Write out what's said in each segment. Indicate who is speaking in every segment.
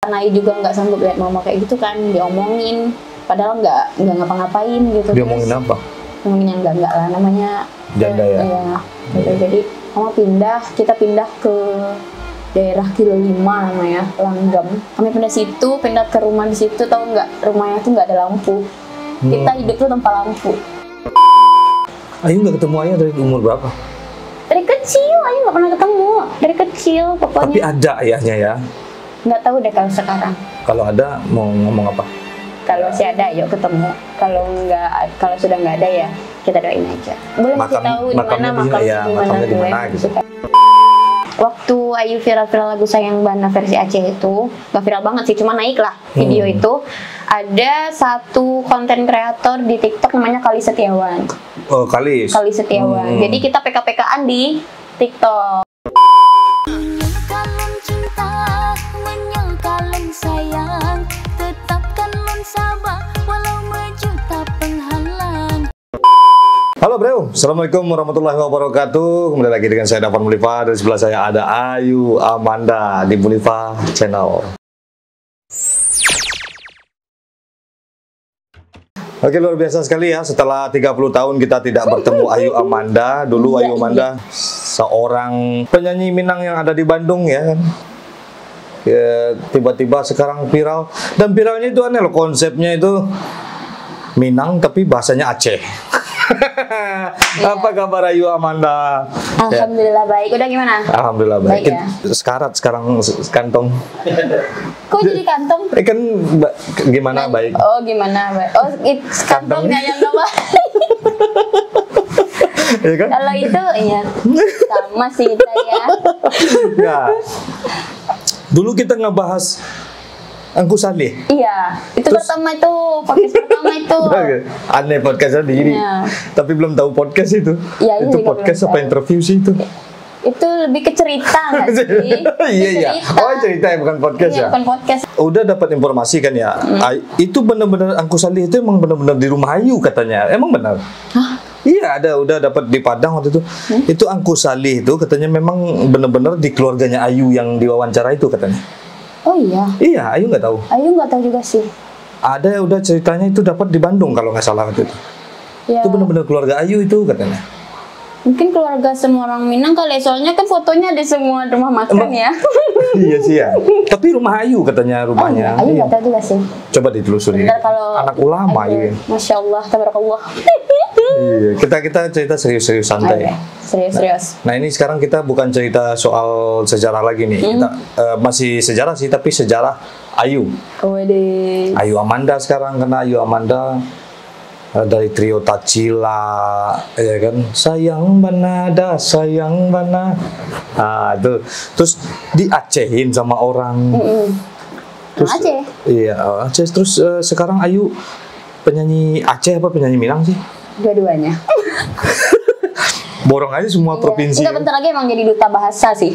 Speaker 1: karena Ayu juga nggak sanggup lihat mama kayak gitu kan, diomongin padahal nggak ngapa-ngapain gitu.
Speaker 2: Diomongin apa?
Speaker 1: Ngomongin yang enggak lah, namanya
Speaker 2: janda ya.
Speaker 1: Iya, gitu. Jadi mama kita pindah ke daerah kilo 5 namanya, Langgam. Kami pindah situ, pindah ke rumah di situ, tahu nggak, rumahnya tuh nggak ada lampu. Kita hidup tuh tanpa lampu.
Speaker 2: Ayu nggak ketemu ayah dari umur berapa?
Speaker 1: Dari kecil Ayu nggak pernah ketemu, dari kecil pokoknya.
Speaker 2: Tapi ada ayahnya ya?
Speaker 1: Nggak tahu deh kalau sekarang.
Speaker 2: Kalau ada mau ngomong apa?
Speaker 1: Kalau masih ada, yuk ketemu. Kalau sudah nggak ada ya kita doain aja. Boleh kasih tahu di mana
Speaker 2: makamnya di mana gitu.
Speaker 1: Waktu Ayu viral lagu Sayang Bana versi Aceh itu, nggak viral banget sih, cuma naik lah video itu. Ada satu konten kreator di TikTok namanya Kali Setiawan.
Speaker 2: Oh, Kali
Speaker 1: Setiawan. Jadi kita PK-PKan di TikTok.
Speaker 2: Halo bro, Assalamualaikum warahmatullahi wabarakatuh. Kembali lagi dengan saya Dafan Mulifa. Dari sebelah saya ada Ayu Amanda di Mulifa Channel. Oke, luar biasa sekali ya. Setelah 30 tahun kita tidak bertemu Ayu Amanda. Dulu Ayu Amanda seorang penyanyi Minang yang ada di Bandung ya kan. Tiba-tiba sekarang viral. Dan viralnya itu aneh loh, konsepnya itu Minang tapi bahasanya Aceh. Apa kabar Ayu Amanda?
Speaker 1: Alhamdulillah baik. Udah gimana?
Speaker 2: Alhamdulillah baik.
Speaker 1: Ya?
Speaker 2: Sekarat sekarang kantong.
Speaker 1: Kok jadi kantong?
Speaker 2: Kan gimana baik?
Speaker 1: Oh gimana baik? Oh kantongnya yang nggak baik.
Speaker 2: Ya kan?
Speaker 1: Kalau itu ya sama sih saya.
Speaker 2: Ya. Dulu kita ngebahas Angku Salih.
Speaker 1: Iya, itu terus, podcast pertama itu.
Speaker 2: Aneh podcast sendiri.
Speaker 1: Ya.
Speaker 2: Tapi belum tahu podcast itu.
Speaker 1: Ya,
Speaker 2: itu podcast apa interview sih itu?
Speaker 1: Itu lebih ke cerita nggak sih?
Speaker 2: Iya. Oh cerita ya, bukan podcast ya?
Speaker 1: Bukan podcast.
Speaker 2: Udah dapat informasi kan ya? Itu benar-benar Angku Salih itu emang benar-benar di rumah Ayu katanya. Emang benar?
Speaker 1: Hah?
Speaker 2: Iya, udah dapat di Padang waktu itu. Itu Angku Salih itu katanya memang benar-benar di keluarganya Ayu yang diwawancara itu katanya.
Speaker 1: Oh iya.
Speaker 2: Iya, Ayu nggak tahu.
Speaker 1: Ayu nggak tahu juga sih.
Speaker 2: Ada udah ceritanya itu dapat di Bandung kalau nggak salah waktu itu. Ya. Itu benar-benar keluarga Ayu itu katanya.
Speaker 1: Mungkin keluarga semua orang Minang kali, soalnya kan fotonya di semua rumah makan ya.
Speaker 2: Iya sih ya. Tapi rumah Ayu katanya rumahnya.
Speaker 1: Ayu nggak tahu juga sih.
Speaker 2: Coba ditelusuri. Anak ulama Ayu.
Speaker 1: Masya Allah, tabarakallah.
Speaker 2: Iya, kita cerita serius-serius santai.
Speaker 1: Serius.
Speaker 2: Nah ini sekarang kita bukan cerita soal sejarah lagi nih. Kita masih sejarah sih, tapi sejarah Ayu. Ayu Amanda sekarang, karena Ayu Amanda dari trio Tacila, ya kan? Sayang Banada, sayang Bana. Nah itu, terus diacehin sama orang. Terus,
Speaker 1: Aceh.
Speaker 2: Iya Aceh. Terus sekarang Ayu penyanyi Aceh apa penyanyi Minang sih?
Speaker 1: Dua-duanya.
Speaker 2: Borong aja semua provinsi.
Speaker 1: Enggak, bentar lagi emang jadi duta bahasa sih.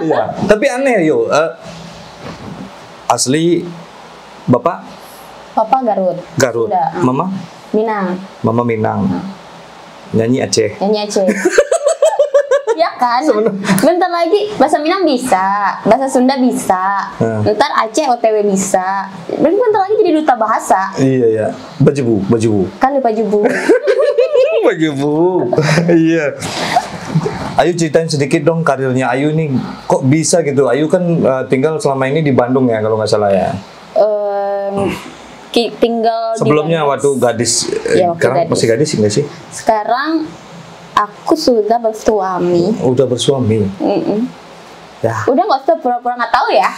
Speaker 2: Iya. Tapi aneh yo. Asli Bapak
Speaker 1: Garut. Sudah.
Speaker 2: Mama Minang. Nyanyi Aceh. Ya kan? Bentar lagi bahasa Minang bisa, bahasa Sunda bisa, ntar Aceh OTW bisa. Bentar lagi jadi duta bahasa. Iya ya. Baju.
Speaker 1: Kan lupa jubu.
Speaker 2: Baju. Iya. Ayu ceritain sedikit dong karirnya Ayu nih. Kok bisa gitu? Ayu kan tinggal selama ini di Bandung ya kalau nggak salah ya.
Speaker 1: Tinggal
Speaker 2: sebelumnya
Speaker 1: di
Speaker 2: waktu gadis. Sekarang masih gadis enggak sih?
Speaker 1: Sekarang aku sudah bersuami.
Speaker 2: Udah bersuami. Ya.
Speaker 1: Udah nggak usah pura-pura nggak tahu ya.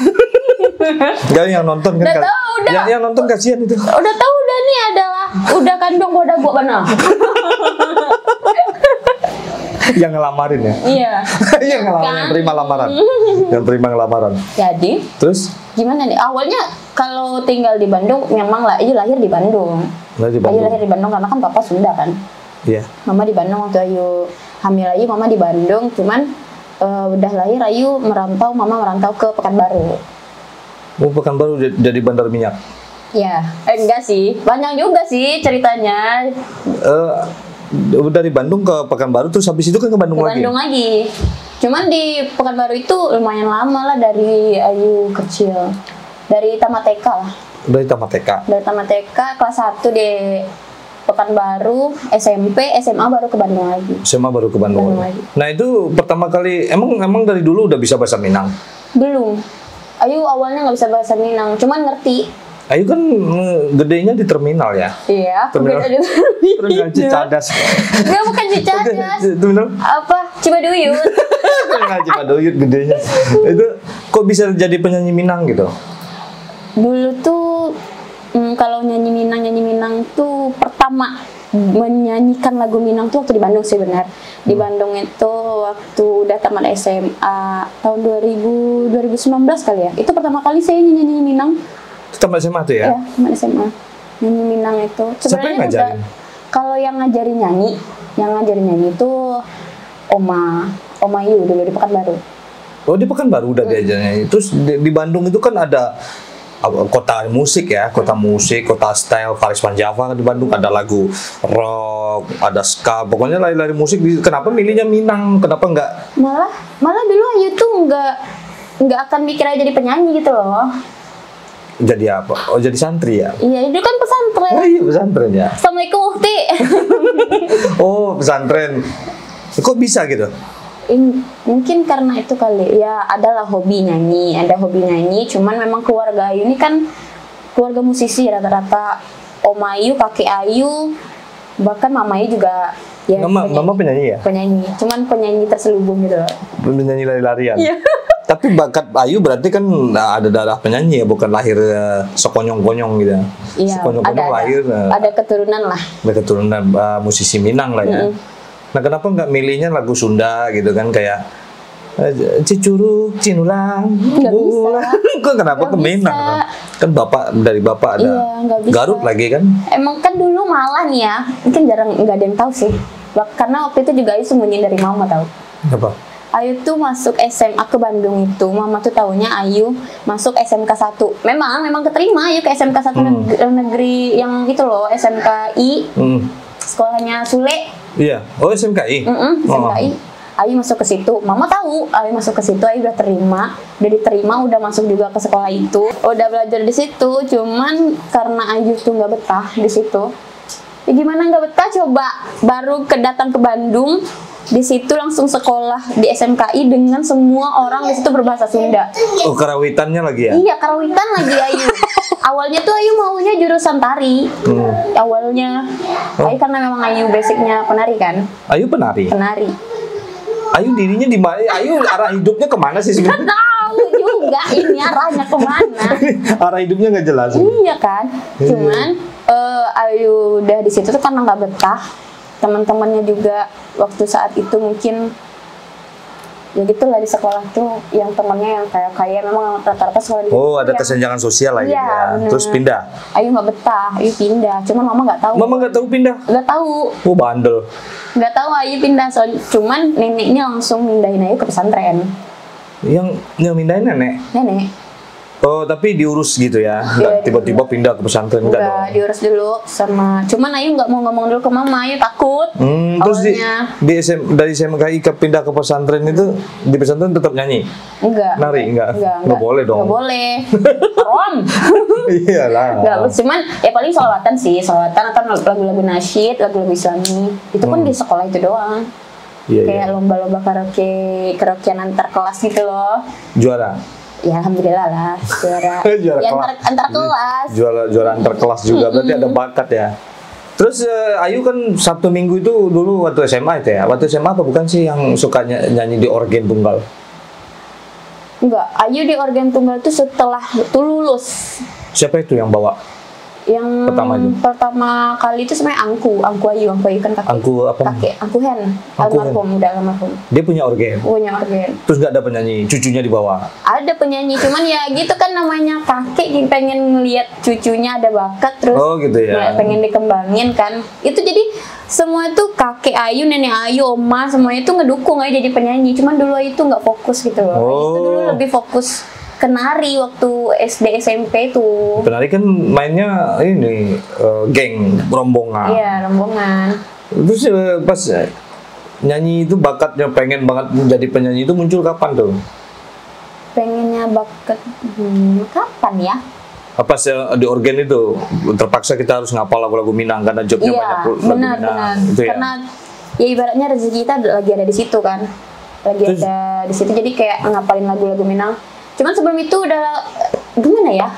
Speaker 2: Jangan yang nonton kan.
Speaker 1: Udah tahu, udah.
Speaker 2: Yang nonton kasihan itu.
Speaker 1: Udah tahu udah nih adalah udah kandung udah buat benar.
Speaker 2: Yang ngelamarin ya.
Speaker 1: Iya.
Speaker 2: Yang ngelamarin, yang terima lamaran. Yang terima lamaran.
Speaker 1: Jadi.
Speaker 2: Terus?
Speaker 1: Gimana nih? Awalnya kalau tinggal di Bandung memang lah, Ayu lahir di Bandung. Ayu lahir di Bandung karena kan papa Sunda kan. Iya. Mama di Bandung waktu Ayu hamil Ayu, mama di Bandung. Cuman udah lahir Ayu mama merantau ke Pekanbaru.
Speaker 2: Oh, Pekanbaru jadi bandar minyak.
Speaker 1: Ya, enggak sih. Banyak juga sih ceritanya.
Speaker 2: Dari Bandung ke Pekanbaru terus habis itu kan ke Bandung lagi.
Speaker 1: Bandung lagi. Cuman di Pekanbaru itu lumayan lama lah dari Ayu kecil. Dari tamat TK lah.
Speaker 2: Dari tamat TK.
Speaker 1: Dari tamat TK kelas 1 di Pekanbaru, SMP, SMA baru ke Bandung lagi.
Speaker 2: SMA baru ke Bandung lagi. Nah itu pertama kali, emang dari dulu udah bisa bahasa Minang?
Speaker 1: Belum. Ayu awalnya nggak bisa bahasa Minang, cuman ngerti.
Speaker 2: Ayu kan gedenya di terminal ya?
Speaker 1: Iya,
Speaker 2: terminal Cicadas.
Speaker 1: Enggak, bukan Cicadas. Apa? Cibaduyut.
Speaker 2: Terminal Cibaduyut gedenya. Itu kok bisa jadi penyanyi Minang gitu?
Speaker 1: Dulu tuh kalau nyanyi Minang tuh pertama menyanyikan lagu Minang tuh waktu di Bandung sih benar. Di Bandung itu waktu udah tamat SMA tahun 2019 kali ya. Itu pertama kali saya nyanyi Minang.
Speaker 2: Tamat SMA tuh ya?
Speaker 1: Iya, tamat SMA. Nyanyi Minang itu.
Speaker 2: Siapa yang ngajarin?
Speaker 1: Kalau yang ngajarin nyanyi itu Oma Yu dulu di Pekanbaru.
Speaker 2: Oh, di Pekanbaru udah diajarnya. Terus di Bandung itu kan ada kota musik ya, kota style Faris Panjava. Di Bandung ada lagu rock, ada ska, pokoknya lari-lari musik. Kenapa milihnya Minang? Kenapa enggak?
Speaker 1: Malah dulu Ayu tuh enggak akan mikir aja jadi penyanyi gitu loh.
Speaker 2: Jadi apa? Oh, jadi santri ya?
Speaker 1: Iya, itu kan pesantren.
Speaker 2: Oh iya, pesantren ya.
Speaker 1: Assalamualaikum Ukti.
Speaker 2: Oh, pesantren. Kok bisa gitu?
Speaker 1: Mungkin karena itu kali ya, ada hobi nyanyi, cuman memang keluarga Ayu ini kan keluarga musisi rata-rata. Om Ayu, kakek Ayu, bahkan Mama Ayu juga ya.
Speaker 2: Mama penyanyi ya?
Speaker 1: Penyanyi, cuman penyanyi terselubung gitu loh.
Speaker 2: Penyanyi lari-larian?
Speaker 1: Iya.
Speaker 2: Tapi bakat Ayu berarti kan ada darah penyanyi ya, bukan lahir sekonyong-konyong gitu.
Speaker 1: Iya,
Speaker 2: sekonyong-konyong lahir.
Speaker 1: Ada keturunan lah.
Speaker 2: Ada keturunan musisi Minang lah ya. Nah, kenapa nggak milihnya lagu Sunda gitu kan, kayak Cicurug, Cinulang, Bulan? Kok kenapa ke Minang? Kan dari bapak ada.
Speaker 1: Iya,
Speaker 2: Garut lagi kan?
Speaker 1: Emang kan dulu malah nih ya, mungkin nggak ada yang tahu sih. Karena waktu itu juga Ayu sembunyi dari mama, tahu.
Speaker 2: Apa?
Speaker 1: Ayu tuh masuk SMA ke Bandung itu, mama tuh taunya Ayu masuk SMK 1. Memang keterima Ayu ke SMK 1 negeri yang itu loh, SMKI. Sekolahnya Sule.
Speaker 2: Iya. Oh, SMKI.
Speaker 1: SMKI. Ayu masuk ke situ. Mama tahu Ayu masuk ke situ, Ayu udah diterima, udah masuk juga ke sekolah itu. Udah belajar di situ, cuman karena Ayu tuh nggak betah di situ. Ya gimana nggak betah coba? Baru datang ke Bandung. Di situ langsung sekolah di SMKI dengan semua orang di situ berbahasa Sunda.
Speaker 2: Oh, karawitannya lagi ya?
Speaker 1: Iya, karawitan lagi Ayu. Awalnya tuh Ayu maunya jurusan tari. Awalnya. Ayu karena memang Ayu basicnya penari kan?
Speaker 2: Ayu penari?
Speaker 1: Penari.
Speaker 2: Ayu dirinya di mana? Ayu arah hidupnya kemana sih sebenarnya?
Speaker 1: Nggak tahu juga ini arahnya kemana.
Speaker 2: Arah hidupnya nggak jelas.
Speaker 1: Iya kan? Cuman Ayu udah di situ tuh karena nggak betah. Teman-temannya juga waktu saat itu mungkin ya gitulah, di sekolah tuh yang temannya yang kayak memang rata-rata sekolah di situ.
Speaker 2: Oh, ada kesenjangan sosial lagi ya. Terus pindah.
Speaker 1: Ayu nggak betah, Ayu pindah. Cuman mama nggak tahu.
Speaker 2: Mama nggak tahu pindah?
Speaker 1: Nggak tahu.
Speaker 2: Oh, bandel.
Speaker 1: Nggak tahu Ayu pindah, cuman neneknya langsung mindahin Ayu ke pesantren.
Speaker 2: Yang mindahin nenek?
Speaker 1: Nenek.
Speaker 2: Oh, tapi diurus gitu ya? Nggak tiba-tiba pindah ke pesantren?
Speaker 1: Enggak, diurus dulu sama. Cuman Ayu nggak mau ngomong dulu ke mama, Ayu takut.
Speaker 2: Terus dari SMKI pindah ke pesantren itu, di pesantren tetap nyanyi?
Speaker 1: Enggak.
Speaker 2: Nari? Enggak boleh dong?
Speaker 1: Enggak boleh. Haram.
Speaker 2: Iyalah.
Speaker 1: Enggak, cuman ya paling sholawatan sih. Sholawatan atau lagu-lagu nasyid, lagu-lagu islami. Itu pun di sekolah itu doang. Kayak lomba-lomba karaokean antar kelas gitu loh.
Speaker 2: Juara?
Speaker 1: Ya alhamdulillah lah, juara ya, antar kelas.
Speaker 2: Juara antar kelas juga, berarti ada bakat ya. Terus Ayu kan Sabtu Minggu itu dulu waktu SMA itu ya. Waktu SMA apa bukan sih yang suka nyanyi di organ tunggal?
Speaker 1: Enggak, Ayu di organ tunggal itu setelah lulus.
Speaker 2: Siapa itu yang bawa?
Speaker 1: Yang pertama kali itu sebenarnya Angku Ayu kan kakek. Angku Hen, almarhum.
Speaker 2: Dia punya organ. Terus nggak ada penyanyi, cucunya dibawa?
Speaker 1: Ada penyanyi, cuman ya gitu kan namanya kakek pengen ngeliat cucunya ada bakat terus.
Speaker 2: Oh gitu ya.
Speaker 1: Pengen dikembangin kan. Itu jadi semua itu kakek Ayu, nenek Ayu, oma semuanya itu ngedukung Ayu jadi penyanyi. Cuman dulu Ayu itu nggak fokus gitu loh. Itu dulu lebih fokus kenari waktu SD SMP tuh.
Speaker 2: Penari kan mainnya ini geng, rombongan.
Speaker 1: Iya, rombongan.
Speaker 2: Terus pas nyanyi itu bakatnya pengen banget menjadi penyanyi itu muncul kapan tuh?
Speaker 1: Pengennya punya bakat kapan ya?
Speaker 2: Apa sih di organ itu terpaksa kita harus ngapal lagu-lagu Minang karena jobnya banyak lagu
Speaker 1: benar,
Speaker 2: Minang.
Speaker 1: Benar.
Speaker 2: Itu ya?
Speaker 1: Karena ya ibaratnya rezeki kita lagi ada di situ kan, lagi ada di situ, jadi kayak ngapalin lagu-lagu Minang. Cuman sebelum itu udah gimana ya?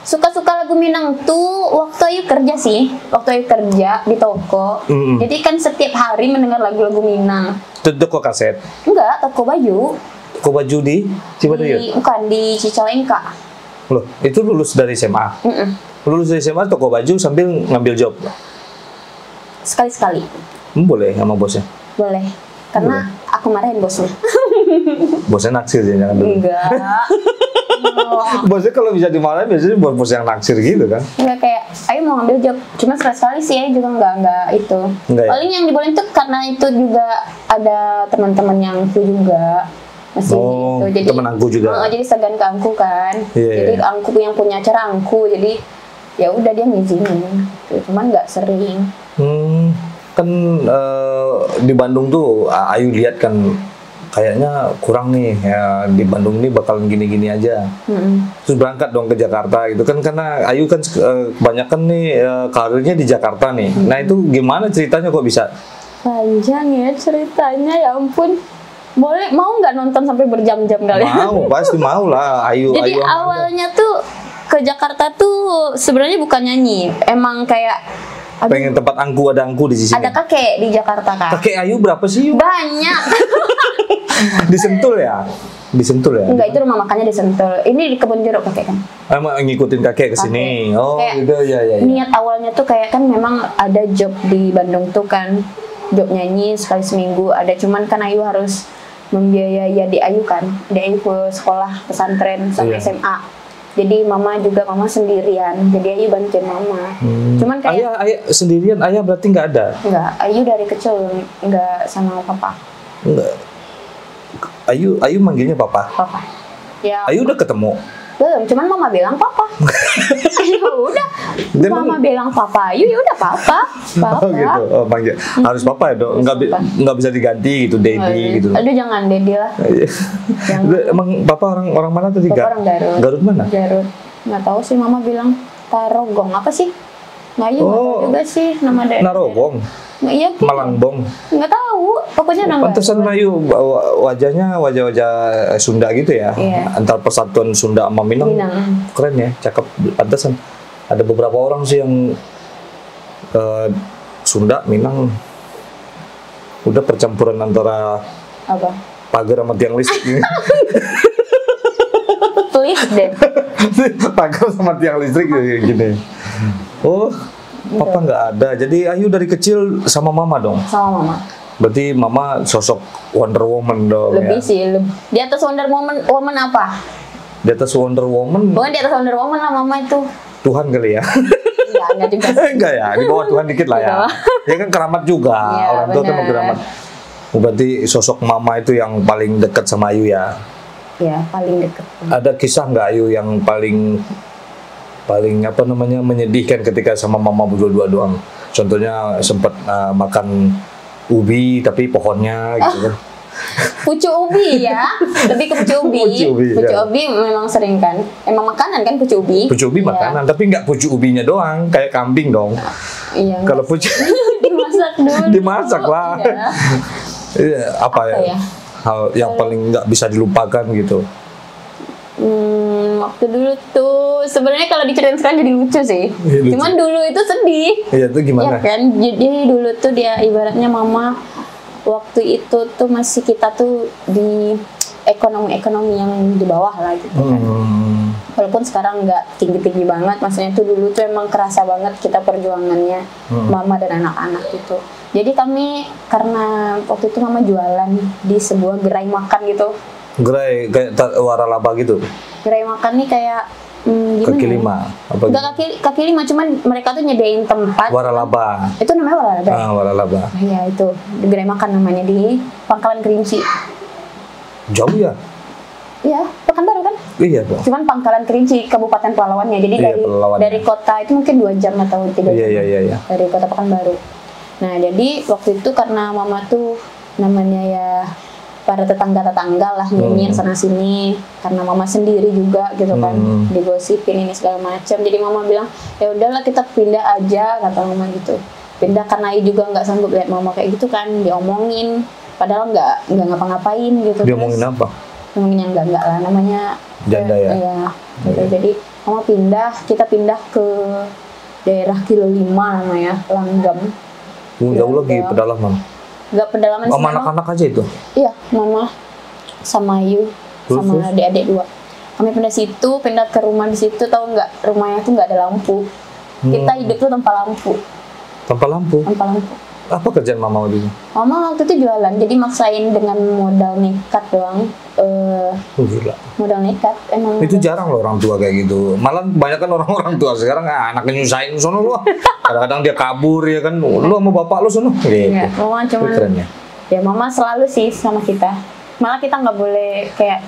Speaker 1: Suka-suka lagu Minang tuh waktu Ayu kerja sih, waktu Ayu kerja di toko. Jadi kan setiap hari mendengar lagu-lagu Minang.
Speaker 2: Toko kaset?
Speaker 1: Enggak, toko baju.
Speaker 2: Toko baju di Cibaduyut?
Speaker 1: Bukan, di Cicalengka.
Speaker 2: Loh, itu lulus dari SMA? Lulus dari SMA toko baju sambil ngambil job?
Speaker 1: Sekali-sekali.
Speaker 2: Boleh sama bosnya?
Speaker 1: Boleh, karena aku marahin bosnya.
Speaker 2: Bosnya naksir ya, jangan dulu.
Speaker 1: Enggak.
Speaker 2: Bosnya kalau bisa dimarahin biasanya bos yang naksir gitu kan?
Speaker 1: Enggak, kayak Ayu mau ngambil job, cuma sekali sih Ayu juga enggak itu. Paling yang dibolehin tuh karena itu juga ada teman-teman yang itu juga masih gitu. Jadi
Speaker 2: temen angku juga.
Speaker 1: Jadi segan ke angku kan. Jadi angku yang punya acara angku, jadi ya udah dia ngizinin. Cuman nggak sering.
Speaker 2: Kan di Bandung tuh Ayu lihat kan kayaknya kurang nih ya, di Bandung ini bakalan gini-gini aja. Terus berangkat dong ke Jakarta gitu kan, karena Ayu kan kebanyakan nih karirnya di Jakarta nih. Nah itu gimana ceritanya kok bisa?
Speaker 1: Panjang ya ceritanya, ya ampun. Boleh, mau nggak nonton sampai berjam-jam kali?
Speaker 2: Mau, pasti mau lah. Ayu.
Speaker 1: Jadi awalnya tuh ke Jakarta tuh sebenarnya bukan nyanyi, emang kayak
Speaker 2: pengen tempat angku, ada angku di sini.
Speaker 1: Ada kakek di Jakarta kan?
Speaker 2: Kakek Ayu berapa sih?
Speaker 1: Banyak.
Speaker 2: Di Sentul ya? Di Sentul ya?
Speaker 1: Enggak, itu rumah makannya di Sentul. Ini di Kebun Jeruk kakek kan?
Speaker 2: Emang ngikutin kakek ke sini. Oh, kayak gitu ya.
Speaker 1: Niat awalnya tuh kayak kan memang ada job di Bandung tuh kan, job nyanyi sekali seminggu ada, cuman kan Ayu harus membiayai adik Ayu kan, adik Ayu ke sekolah pesantren sampai SMA. Jadi mama sendirian, jadi Ayu bantuin mama. Cuman kayak
Speaker 2: ayah sendirian, ayah berarti nggak ada?
Speaker 1: Nggak, Ayu dari kecil nggak sama papa.
Speaker 2: Enggak. Ayu manggilnya papa?
Speaker 1: Papa. Ya.
Speaker 2: Ayu udah ketemu?
Speaker 1: Belum, cuman mama bilang papa. Ya udah. Mama bilang papa Ayu, ya udah papa.
Speaker 2: Oh gitu. Oh, panggil. Harus papa ya, Dok. Enggak bisa diganti gitu, Daddy gitu.
Speaker 1: Aduh, jangan Daddy lah.
Speaker 2: Emang papa orang mana tadi?
Speaker 1: Papa orang Garut.
Speaker 2: Garut mana?
Speaker 1: Garut. Nggak tahu sih, mama bilang Tarogong apa sih? Nggak, nggak tahu juga sih nama daerah.
Speaker 2: Narogong.
Speaker 1: Iya,
Speaker 2: Malangbong.
Speaker 1: Nggak tahu. Pokoknya nama.
Speaker 2: Pantesan Ayu wajahnya wajah-wajah Sunda gitu ya.
Speaker 1: Iya.
Speaker 2: Antar persatuan Sunda sama Minang. Keren ya, cakep. Pantesan. Ada beberapa orang sih yang Sunda, Minang udah percampuran antara
Speaker 1: apa?
Speaker 2: Pagar sama tiang listrik.
Speaker 1: Please deh.
Speaker 2: Pagar sama tiang listrik gini. Oh, papa nggak ada. Jadi Ayu dari kecil sama mama dong?
Speaker 1: Sama mama.
Speaker 2: Berarti mama sosok Wonder Woman dong.
Speaker 1: Lebih ya? Sih, di atas Wonder Woman apa?
Speaker 2: Di atas Wonder Woman?
Speaker 1: Bukan di atas Wonder Woman lah mama itu.
Speaker 2: Tuhan kali ya?
Speaker 1: Enggak juga.
Speaker 2: Enggak ya, di bawah Tuhan dikit lah ya. Dia kan keramat juga, ya, orang tua kan keramat. Berarti sosok mama itu yang paling dekat sama Ayu ya?
Speaker 1: Iya, paling dekat.
Speaker 2: Ada kisah nggak Ayu yang paling apa namanya menyedihkan ketika sama mama berdua doang? Contohnya sempat makan ubi tapi pohonnya gitu kan?
Speaker 1: Pucuk ubi ya, lebih ke pucuk ubi. Pucuk ubi memang sering kan, emang makanan kan pucuk ubi.
Speaker 2: Pucuk ubi makanan, tapi nggak pucuk ubinya doang, kayak kambing dong.
Speaker 1: Iya.
Speaker 2: Kalau pucuk
Speaker 1: dimasak dulu.
Speaker 2: Dimasak lah. Iya. Apa ya? Hal yang paling nggak bisa dilupakan gitu.
Speaker 1: Waktu dulu tuh sebenarnya kalau diceritain sekarang jadi lucu sih. Ya, lucu. Cuman dulu itu sedih.
Speaker 2: Iya, itu gimana?
Speaker 1: Ya kan, jadi dulu tuh dia ibaratnya mama waktu itu tuh masih kita tuh di ekonomi yang di bawah lah gitu kan. Walaupun sekarang nggak tinggi-tinggi banget, maksudnya tuh dulu tuh emang kerasa banget kita perjuangannya mama dan anak-anak gitu. Jadi kami karena waktu itu mama jualan di sebuah gerai makan gitu.
Speaker 2: Gerai kayak waralaba gitu?
Speaker 1: Gerai makan nih kayak
Speaker 2: kaki lima? Apa
Speaker 1: enggak gitu? kaki lima, cuman mereka tuh nyediain tempat.
Speaker 2: Waralaba.
Speaker 1: Itu namanya waralaba.
Speaker 2: Waralaba.
Speaker 1: Iya itu, di gerai makan namanya di Pangkalan Kerinci.
Speaker 2: Jauh ya?
Speaker 1: Iya, Pekanbaru kan?
Speaker 2: Iya, Pak.
Speaker 1: Cuman Pangkalan Kerinci, Kabupaten Pelalawannya. Jadi dari kota itu mungkin 2 jam atau 3 jam.
Speaker 2: Iya.
Speaker 1: Dari kota Pekanbaru. Nah, jadi waktu itu karena mama tuh namanya ya para tetangga-tetangga lah nyinyir sana sini karena mama sendiri juga gitu kan, digosipin ini segala macam. Jadi mama bilang ya udahlah kita pindah aja, kata mama gitu. Pindah karena Ayu juga nggak sanggup lihat mama kayak gitu kan, diomongin padahal nggak ngapa-ngapain gitu.
Speaker 2: Diomongin apa?
Speaker 1: Ngomongin yang enggak lah, namanya
Speaker 2: janda ya.
Speaker 1: Iya. Gitu. Jadi mama kita pindah ke daerah Kilo 5 namanya, Langgam.
Speaker 2: Jauh lagi pedalaman.
Speaker 1: Enggak pedalaman sih.
Speaker 2: Sama anak-anak aja itu?
Speaker 1: Iya, mama sama Ayu sama adik-adik 2. Kami pindah situ, pindah ke rumah di situ, tahu nggak, rumahnya tuh nggak ada lampu. Kita hidup tuh tanpa lampu.
Speaker 2: Tanpa lampu?
Speaker 1: Tanpa lampu.
Speaker 2: Apa kerjaan mama waktu itu?
Speaker 1: Mama waktu itu jualan, jadi maksain dengan modal nekat doang.
Speaker 2: Gila.
Speaker 1: Modal nekat emang.
Speaker 2: Itu jarang loh orang tua kayak gitu. Malah kebanyakan orang-orang tua sekarang anaknya nyusahin sono lu. Kadang-kadang dia kabur ya kan. Lu sama bapak lu sono. Gitu.
Speaker 1: Ya, mama cuman. Kerennya. Ya mama selalu sih sama kita. Malah kita nggak boleh kayak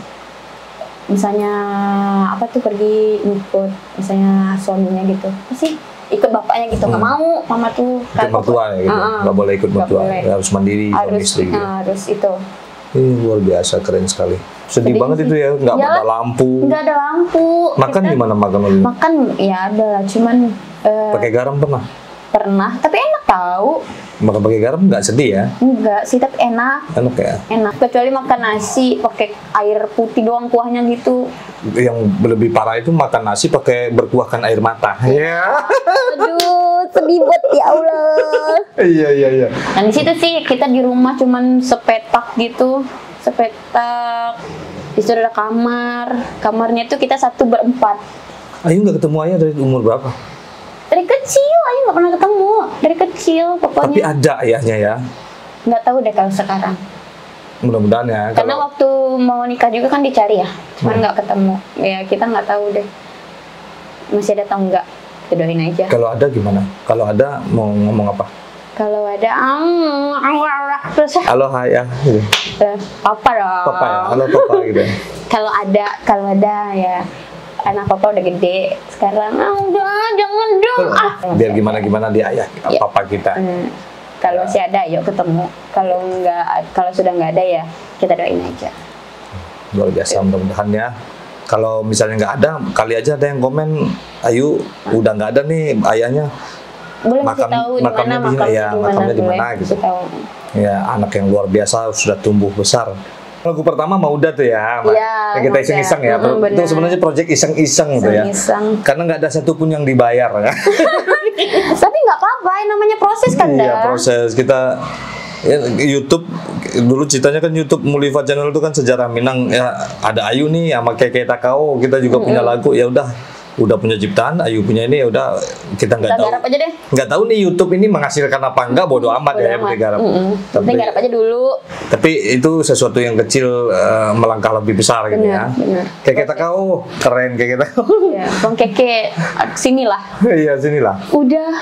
Speaker 1: misalnya apa tuh pergi ikut misalnya suaminya gitu. Pasti ikut bapaknya gitu, nggak mau mama tuh
Speaker 2: kan mertua ya gitu, nggak boleh ikut mertua, harus mandiri,
Speaker 1: harus
Speaker 2: istri gitu.
Speaker 1: Harus itu.
Speaker 2: Ini luar biasa, keren sekali. Sedih banget itu ya, nggak ada lampu.
Speaker 1: Nggak ada lampu.
Speaker 2: Makan gimana makan?
Speaker 1: Makan ya ada lah, cuman
Speaker 2: pakai garam pernah?
Speaker 1: Pernah, tapi enak tahu.
Speaker 2: Makan pakai garam nggak sedih ya?
Speaker 1: Enggak sih, tapi enak.
Speaker 2: Enak ya?
Speaker 1: Enak, kecuali makan nasi pakai air putih doang kuahnya gitu.
Speaker 2: Yang lebih parah itu makan nasi pakai berkuahkan air mata. Ya.
Speaker 1: Aduh, sedih banget ya Allah.
Speaker 2: Iya.
Speaker 1: Nah di situ sih kita di rumah cuman sepetak gitu, sepetak. Di situ ada kamarnya tuh kita 1 berempat.
Speaker 2: Ayu nggak ketemu ayah dari umur berapa?
Speaker 1: Dari kecil, Ayu nggak pernah ketemu. Dari kecil pokoknya.
Speaker 2: Tapi ada ayahnya ya?
Speaker 1: Nggak tahu deh kalau sekarang.
Speaker 2: Mudah-mudahan ya.
Speaker 1: Karena waktu mau nikah juga kan dicari ya, cuman nggak ketemu. Ya kita nggak tahu deh. Masih ada atau enggak? Kita doain aja.
Speaker 2: Kalau ada gimana? Kalau ada mau ngomong apa?
Speaker 1: Kalau ada,
Speaker 2: halo ayah. Gitu.
Speaker 1: Papa dong.
Speaker 2: Papa ya, halo papa gitu.
Speaker 1: Kalau ada ya. Anak papa udah gede sekarang, udah jangan dong.
Speaker 2: Biar gimana dia ayah, ya. Papa kita.
Speaker 1: Kalau masih ada, yuk ketemu. Kalau sudah nggak ada ya kita doain aja.
Speaker 2: Luar biasa, mudah-mudahan ya. Kalau misalnya nggak ada, kali aja ada yang komen, Ayu udah nggak ada nih ayahnya.
Speaker 1: Boleh makamnya
Speaker 2: di mana gitu. Ya, anak yang luar biasa sudah tumbuh besar. Lagu pertama Mauda tuh ya, yang kita iseng-iseng ya. Itu sebenarnya project iseng-iseng gitu ya. Karena nggak ada satupun yang dibayar ya.
Speaker 1: Tapi nggak apa-apa, namanya proses kan.
Speaker 2: Iya, proses. Kita ya, YouTube dulu ceritanya kan YouTube Mulifa Channel itu kan sejarah Minang ya, ada Ayu nih sama Keke Takao, kita juga punya lagu, ya udah punya ciptaan, Ayu punya ini, ya udah kita nggak tahu.
Speaker 1: Garap aja deh.
Speaker 2: Nggak tahu nih YouTube ini menghasilkan apa enggak, bodo amat ya penting garap.
Speaker 1: Tapi garap aja dulu.
Speaker 2: Tapi itu sesuatu yang kecil melangkah lebih besar gitu ya. Keke Takao keren, Keke Takao.
Speaker 1: Iya, Bang Keke sinilah.
Speaker 2: Iya, sinilah.
Speaker 1: Udah.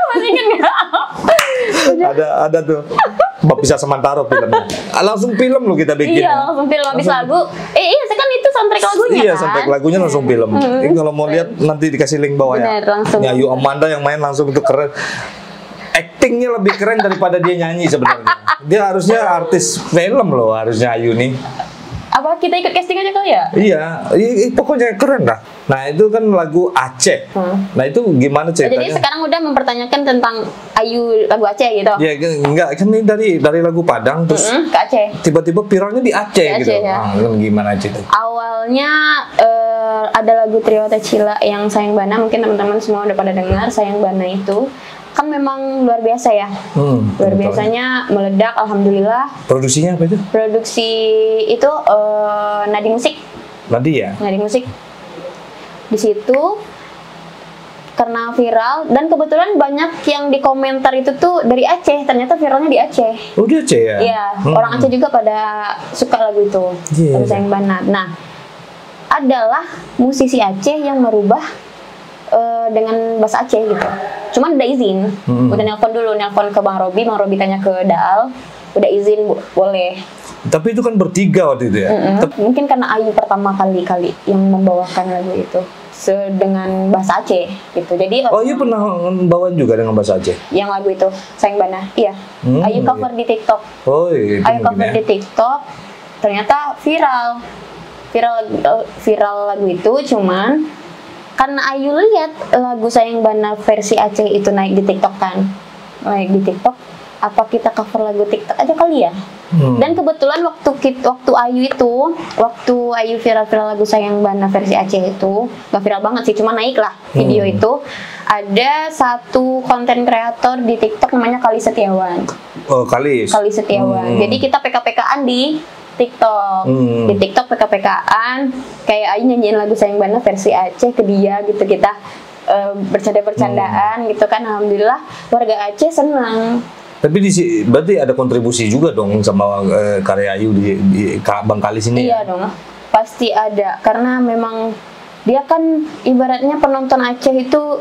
Speaker 1: Masih
Speaker 2: kan ada tuh Bab Bisa Semantaro filmnya. Langsung film loh kita bikin.
Speaker 1: Iya, langsung film habis lagu. Iya, kan itu soundtrack lagunya.
Speaker 2: Iya, soundtrack lagunya langsung film. Ini kalau mau lihat nanti dikasih link bawah ya.
Speaker 1: Langsung.
Speaker 2: Ya, Ayu Amanda yang main langsung itu keren. Actingnya lebih keren daripada dia nyanyi sebenarnya. Dia harusnya artis film loh, harusnya Ayu nih.
Speaker 1: Apa kita ikut casting aja kali ya?
Speaker 2: Iya, pokoknya keren dah. Nah itu kan lagu Aceh. Nah itu gimana ceritanya?
Speaker 1: Jadi sekarang udah mempertanyakan tentang Ayu lagu Aceh gitu?
Speaker 2: Ya enggak, kan ini dari lagu Padang terus
Speaker 1: ke Aceh.
Speaker 2: Tiba-tiba viralnya di Aceh gitu.
Speaker 1: Ya.
Speaker 2: Nah, gimana ceritanya?
Speaker 1: Awalnya ada lagu Trio Tacila yang Sayang Bana, mungkin teman-teman semua udah pada dengar. Sayang Bana itu kan memang luar biasa ya. Luar biasanya meledak, alhamdulillah.
Speaker 2: Produksinya apa itu?
Speaker 1: Produksi itu Nadi Musik.
Speaker 2: Nadi ya?
Speaker 1: Nadi Musik. Di situ karena viral dan kebetulan banyak yang di komentar itu tuh dari Aceh, ternyata viralnya di Aceh.
Speaker 2: Oh, di Aceh ya?
Speaker 1: Iya, orang Aceh juga pada suka lagu itu. Lagu Sayang Bana. Nah, adalah musisi Aceh yang merubah dengan bahasa Aceh gitu. Cuman udah izin, udah nelpon ke Bang Robi tanya ke Daal, udah izin boleh.
Speaker 2: Tapi itu kan bertiga waktu itu ya?
Speaker 1: Mungkin karena Ayu pertama kali yang membawakan lagu itu. dengan bahasa Aceh gitu. Jadi
Speaker 2: Ayu pernah bawain juga dengan bahasa Aceh?
Speaker 1: Yang lagu itu Sayang Bana, iya. Ayu cover di TikTok.
Speaker 2: Oh iya.
Speaker 1: Ayu cover di TikTok, ternyata viral lagu itu. Cuman karena Ayu lihat lagu Sayang Bana versi Aceh itu naik di TikTok kan, naik di TikTok, apa kita cover lagu TikTok aja kali ya? Dan kebetulan waktu Ayu viral lagu Sayang Bana versi Aceh itu, gak viral banget sih, cuma naik lah video itu. Ada satu konten kreator di TikTok namanya Kali Setiawan.
Speaker 2: Oh, Kali
Speaker 1: Setiawan. Jadi kita PK-PKan di TikTok. Di TikTok PK-PKan, kayak Ayu nyanyiin lagu Sayang Bana versi Aceh ke dia gitu, kita bercanda-bercandaan gitu kan. Alhamdulillah warga Aceh senang.
Speaker 2: Tapi berarti ada kontribusi juga dong sama karya Ayu di Bang Kali sini.
Speaker 1: Iya dong, pasti ada, karena memang dia kan ibaratnya penonton Aceh itu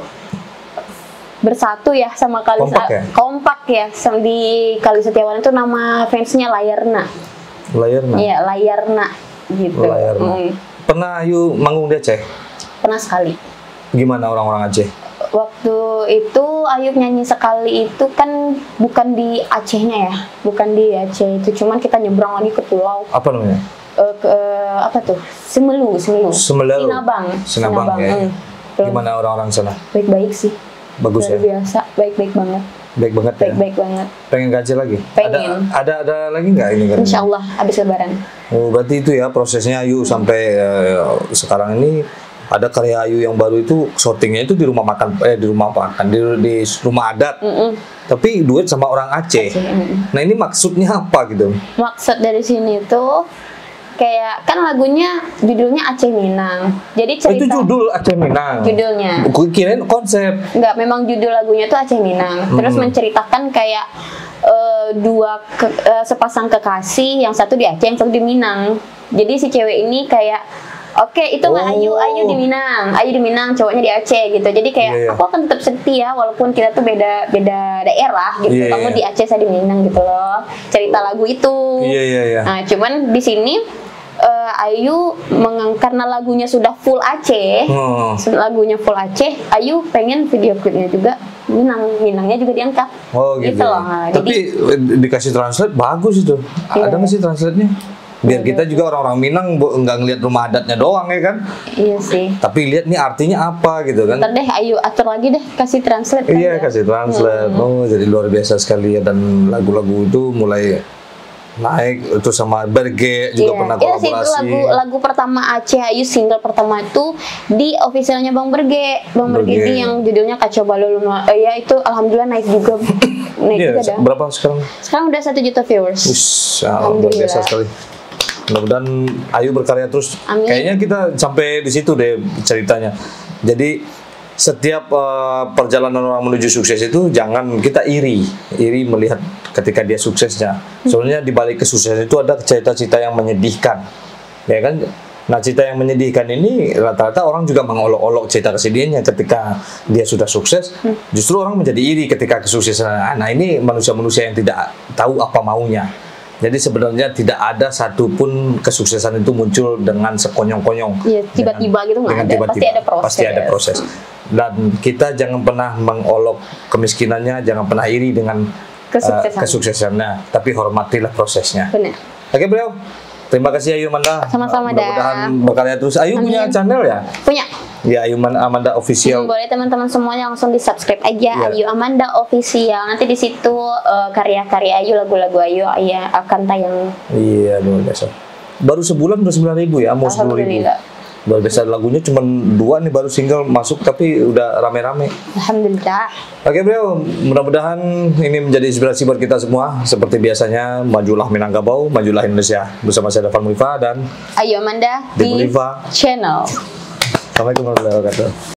Speaker 1: bersatu ya sama Kali. Kompak ya di Kali Setiawan itu nama fansnya Layarna. Iya, Layarna gitu.
Speaker 2: Pernah Ayu manggung di Aceh?
Speaker 1: Pernah sekali.
Speaker 2: Gimana orang-orang Aceh?
Speaker 1: Waktu itu Ayu nyanyi sekali itu kan bukan di Acehnya ya, bukan di Aceh itu, cuman kita nyebrang lagi ke pulau.
Speaker 2: Apa namanya?
Speaker 1: Apa tuh? Semelu. Sinabang
Speaker 2: ya. Gimana orang-orang sana?
Speaker 1: Baik-baik sih.
Speaker 2: Bagus
Speaker 1: luar biasa, baik-baik banget.
Speaker 2: Baik banget. Pengen gaji lagi?
Speaker 1: Pengen.
Speaker 2: Ada lagi nggak ini kan?
Speaker 1: Insya Allah habis Lebaran.
Speaker 2: Oh, berarti itu ya prosesnya Ayu sampai sekarang ini. Ada karya Ayu yang baru itu syutingnya itu di rumah makan, di rumah adat. Tapi duet sama orang Aceh. Nah ini maksudnya apa gitu?
Speaker 1: Maksud dari sini tuh kayak kan lagunya judulnya Aceh Minang. Jadi cerita.
Speaker 2: Itu judul Aceh Minang.
Speaker 1: Judulnya.
Speaker 2: Kirain konsep.
Speaker 1: Enggak, memang judul lagunya tuh Aceh Minang. Terus menceritakan kayak sepasang kekasih, yang satu di Aceh, yang satu di Minang. Jadi si cewek ini kayak itu nggak Ayu di Minang, cowoknya di Aceh gitu. Jadi kayak aku akan tetap setia walaupun kita tuh beda daerah gitu. Kamu di Aceh, saya di Minang gitu loh. Cerita lagu itu. Nah, cuman di sini Ayu karena lagunya sudah full Aceh, Ayu pengen video klipnya juga Minangnya juga diangkat.
Speaker 2: Oh gitu.
Speaker 1: Loh.
Speaker 2: Tapi dikasih translate bagus itu. Ada nggak sih translate-nya? Biar kita juga orang-orang Minang nggak ngelihat rumah adatnya doang ya kan?
Speaker 1: Iya sih.
Speaker 2: Tapi lihat nih artinya apa gitu kan?
Speaker 1: Ntar deh Ayu atur lagi deh, kasih translate.
Speaker 2: Iya, kasih translate. Oh, jadi luar biasa sekali ya, dan lagu-lagu itu mulai naik itu sama Berge juga pernah kolaborasi.
Speaker 1: Iya sih, itu lagu pertama Aceh Ayu, single pertama itu di officialnya Bang Berge ini yang judulnya Kacau Balulu. Ya itu alhamdulillah naik juga.
Speaker 2: Naik juga. Berapa sekarang?
Speaker 1: Sekarang udah 1 juta viewers.
Speaker 2: Luar biasa sekali. Mudah-mudahan Ayu berkarya terus.
Speaker 1: Amin.
Speaker 2: Kayaknya kita sampai di situ deh ceritanya. Jadi setiap perjalanan orang menuju sukses itu jangan kita iri melihat ketika dia suksesnya. Soalnya di balik kesuksesan itu ada cerita-cerita yang menyedihkan, ya kan? Nah, cerita yang menyedihkan ini rata-rata orang juga mengolok-olok cerita kesedihannya ketika dia sudah sukses. Justru orang menjadi iri ketika kesuksesan. Nah, ini manusia-manusia yang tidak tahu apa maunya. Jadi sebenarnya tidak ada satupun kesuksesan itu muncul dengan sekonyong-konyong.
Speaker 1: Iya, tiba-tiba gitu nggak ada. Pasti ada proses.
Speaker 2: Dan kita jangan pernah mengolok kemiskinannya, jangan pernah iri dengan kesuksesannya, tapi hormatilah prosesnya.
Speaker 1: Benar.
Speaker 2: Oke, beliau. Terima kasih Ayu Amanda.
Speaker 1: Sama-sama,
Speaker 2: mudah-mudahan berkarya terus. Ayu punya channel ya?
Speaker 1: Punya.
Speaker 2: Ya, Ayu Amanda Official.
Speaker 1: Boleh teman-teman semuanya langsung di-subscribe aja Ayu Amanda Official. Nanti di situ karya-karya Ayu, lagu-lagu Ayu akan tayang.
Speaker 2: Iya, luar biasa. Baru sebulan udah 9.000 ya, mau 10.000. Luar biasa, lagunya cuma 2 nih baru single masuk tapi udah rame-rame.
Speaker 1: Alhamdulillah.
Speaker 2: Oke beliau, mudah-mudahan ini menjadi inspirasi buat kita semua. Seperti biasanya, majulah Minangkabau, majulah Indonesia. Bersama saya Dafan Mulifa dan
Speaker 1: Ayu Amanda
Speaker 2: di Mulifa
Speaker 1: Channel.
Speaker 2: Assalamualaikum warahmatullahi wabarakatuh.